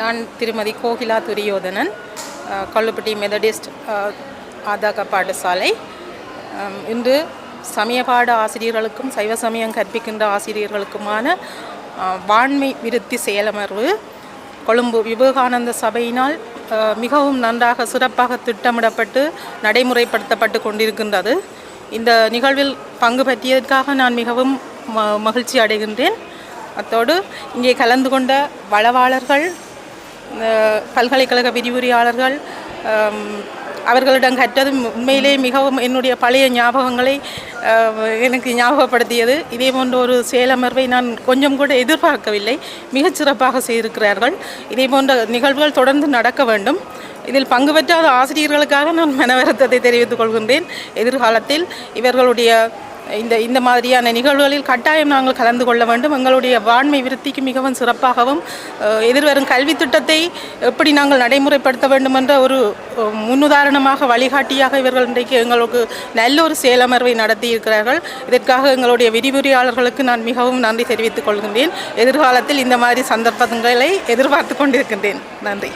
நான் திருமதி கோகிலா துரியோதனன், கொள்ளுப்பட்டி மெதடிஸ்ட் ஆதாக பாடசாலை. இன்று சமயபாட ஆசிரியர்களுக்கும் சைவ சமயம் கற்பிக்கின்ற ஆசிரியர்களுக்குமான வாண்மை விருத்தி செயலமர்வு கொழும்பு விவேகானந்த சபையினால் மிகவும் நன்றாக சிறப்பாக திட்டமிடப்பட்டு நடைமுறைப்படுத்தப்பட்டு கொண்டிருக்கின்றது. இந்த நிகழ்வில் பங்கு பற்றியதற்காக நான் மிகவும் மகிழ்ச்சி அடைகின்றேன். அத்தோடு இங்கே கலந்து கொண்ட வளவாளர்கள், பல்கலைக்கழக விரிவுரையாளர்கள், அவர்களிடம் கற்றது உண்மையிலே மிகவும் என்னுடைய பழைய ஞாபகங்களை எனக்கு ஞாபகப்படுத்தியது. இதே போன்ற ஒரு செயலமர்வை நான் கொஞ்சம் கூட எதிர்பார்க்கவில்லை. மிகச்சிறப்பாக செய்திருக்கிறார்கள். இதே போன்ற நிகழ்வுகள் தொடர்ந்து நடக்க வேண்டும். இதில் பங்கு பெற்றாத ஆசிரியர்களுக்காக நான் மனவருத்தத்தை தெரிவித்துக் கொள்கின்றேன். எதிர்காலத்தில் இவர்களுடைய இந்த மாதிரியான நிகழ்வுகளில் கட்டாயம் நாங்கள் கலந்து கொள்ள வேண்டும். எங்களுடைய வாண்மை விருத்திக்கு மிகவும் சிறப்பாகவும் எதிர்வரும் கல்வி திட்டத்தை எப்படி நாங்கள் நடைமுறைப்படுத்த வேண்டும் என்ற ஒரு முன்னுதாரணமாக வழிகாட்டியாக இவர்கள் இன்றைக்கு எங்களுக்கு நல்ல ஒரு செயலமர்வை நடத்தி இருக்கிறார்கள். இதற்காக எங்களுடைய விரிவுரையாளர்களுக்கு நான் மிகவும் நன்றி தெரிவித்துக் கொள்கின்றேன். எதிர்காலத்தில் இந்த மாதிரி சந்தர்ப்பங்களை எதிர்பார்த்து கொண்டிருக்கின்றேன். நன்றி.